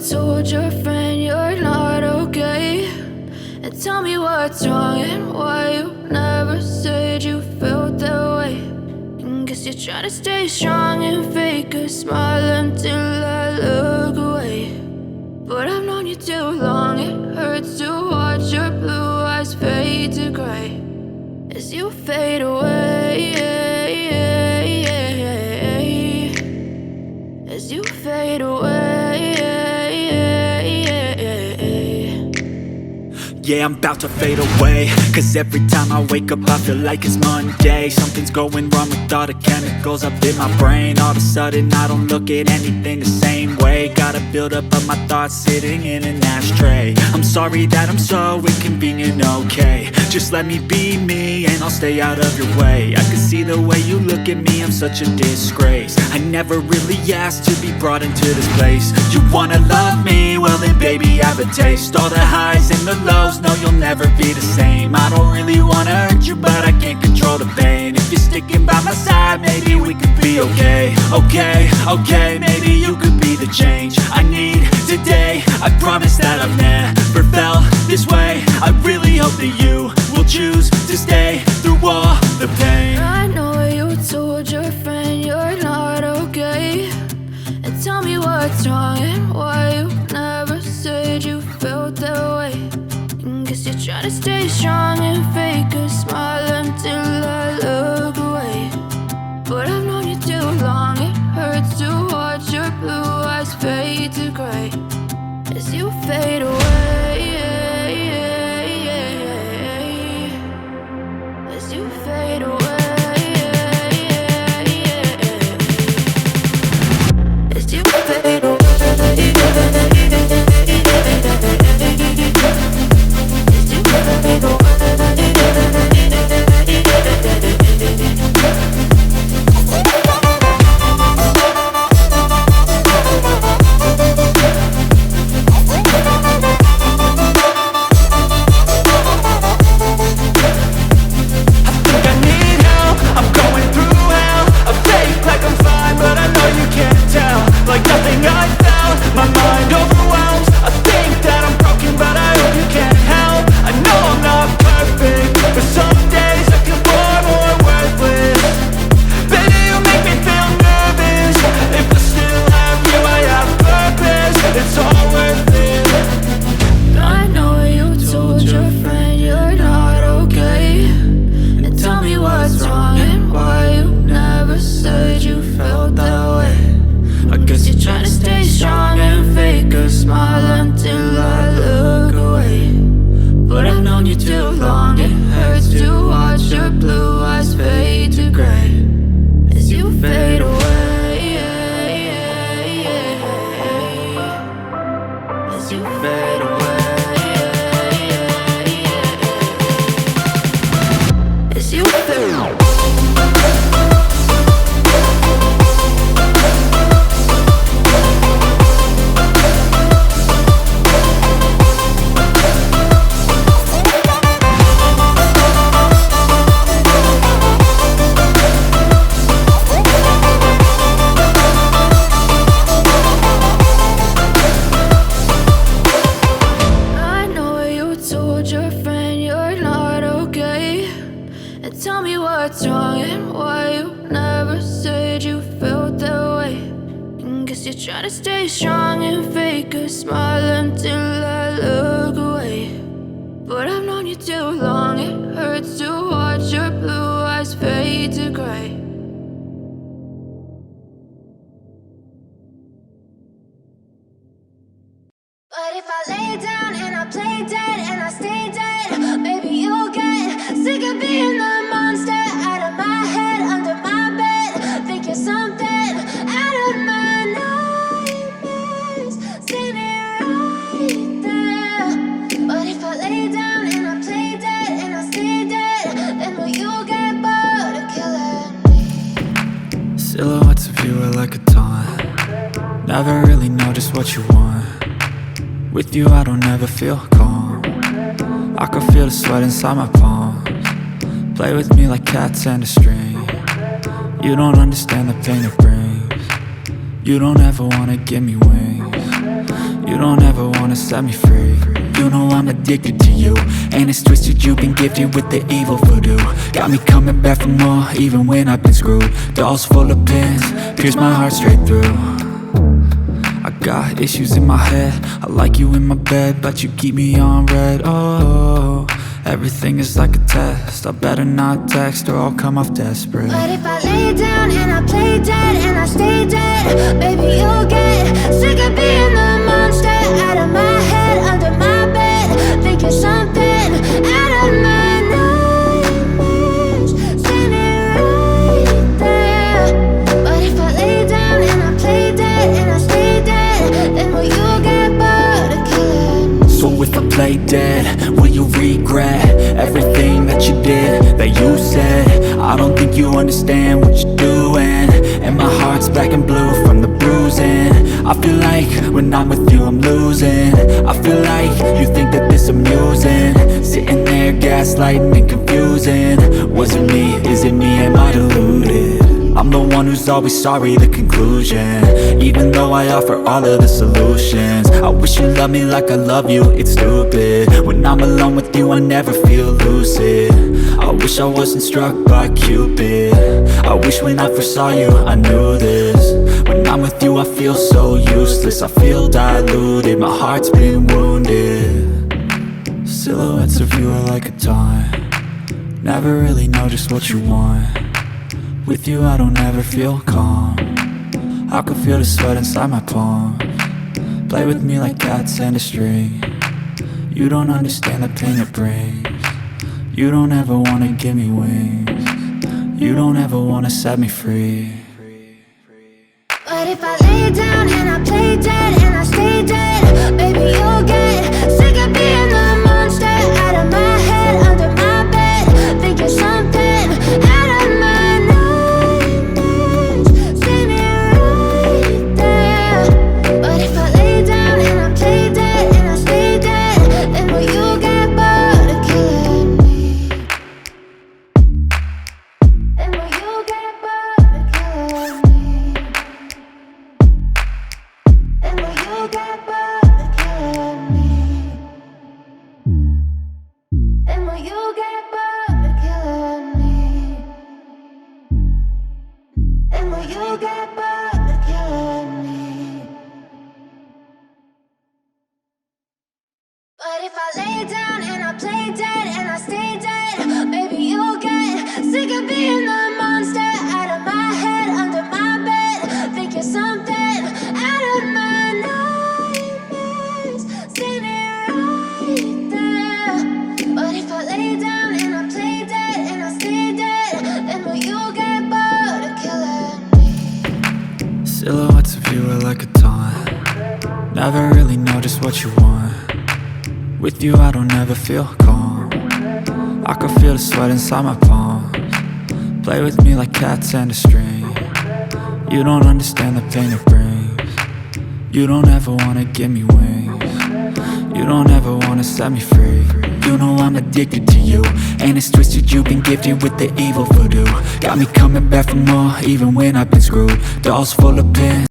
told your friend you're not okay? And tell me what's wrong and why you never said you felt that way. And guess you're trying to stay strong and fake a smile until I look away. But I've known you too long, it hurts to watch your blue eyes fade to gray as you fade away, as you fade away. Yeah, I'm about to fade away, cause every time I wake up I feel like it's Monday. Something's going wrong with all the chemicals up in my brain. All of a sudden I don't look at anything the same way. Got a buildup of my thoughts sitting in an ashtray. I'm sorry that I'm so inconvenient, okay? Just let me be me and I'll stay out of your way. I can see the way you look at me, I'm such a disgrace. I never really asked to be brought into this place. You wanna love me? Well then baby I have a taste. All the highs and the lows, no, you'll never be the same. I don't really wanna hurt you, but I can't control the pain. If you're sticking by my side, maybe we could be okay. Okay, maybe you could be the change I need today. I promise that I've never felt this way. I really hope that you will choose to stay through all the pain. I know you told your friend you're not okay. And tell me what's wrong and why you never said you felt that way. Guess you're trying to stay strong and fake a smile until I look away. But I've known you too long, it hurts to watch your blue eyes fade to gray as you fade away, as you fade away, as you fade away. But if I lay down and I play dead and I stay dead, maybe you'll get sick of being the monster out of my head, under my bed. Think you're something out of my nightmares, standing right there. But if I lay down and I play dead and I stay dead, then will you get bored of killing me? Silhouettes of you are like a taunt. Never really know just what you want. With you I don't ever feel calm. I can feel the sweat inside my palms. Play with me like cats and a string. You don't understand the pain it brings. You don't ever wanna give me wings. You You don't ever wanna set me free. You know I'm addicted to you, and it's twisted, you've been gifted with the evil voodoo. Got me coming back for more, even when I've been screwed. Dolls full of pins, pierce my heart straight through. I got issues in my head, I like you in my bed, but you keep me on red. Oh, everything is like a test, I better not text or I'll come off desperate. But if I lay down and I play dead and I stay dead, baby, you'll get sick of being the monster out of my head, under my bed. Think you're something out of my nightmares, standing right there. But if I lay down and I play dead and I stay dead, then will you get bored of killing me? So if I play dead, will you regret everything that you did, that you said? I don't think you understand what you're doing, and my heart's black and blue from the bruising. I feel like when I'm with you I'm losing. I feel like you think that this amusing, sitting there gaslighting and confusing. Was it me? Is it me? Am I deluded? I'm the one who's always sorry, the conclusion, even though I offer all of the solutions. I wish you loved me like I love you, it's stupid. When I'm alone with you I never feel lucid. I wish I wasn't struck by Cupid. I wish when I first saw you I knew this. When I'm with you I feel so useless, I feel diluted, my heart's been wounded. Silhouettes of you are like a taunt, never really know just what you want. With you I don't ever feel calm, I can feel the sweat inside my palms. Play with me like cats and a string. You don't understand the pain it brings. You don't ever wanna give me wings. You don't ever wanna set me free. But if I lay down and I play dead and I stay dead, baby, you'll get sick of being the monster out of my head, under my bed. Think you're something out of my nightmares, standing right there. But if I lay down and I play dead and I stay dead, then will you get bored of killing me? Then will you get bored of killing me? And will you get bored of killing me? And will you get bored of killing me? And will you get bored of killing me? But if I lay down and I play dead and I stay dead, baby, you'll get sick of being the monster out of my head, under my bed. Think you're something out of my nightmares, standing right there. But if I lay down and I play dead and I stay dead, then will you get bored of killing me? Silhouettes of you are like a taunt, never really know just what you want. With you I don't ever feel calm, I can feel the sweat inside my palms. Play with me like cats and a string. You don't understand the pain it brings. You don't ever wanna give me wings. You don't ever wanna set me free. You know I'm addicted to you, and it's twisted, you've been gifted with the evil voodoo. Got me coming back for more, even when I've been screwed. Dolls full of pins.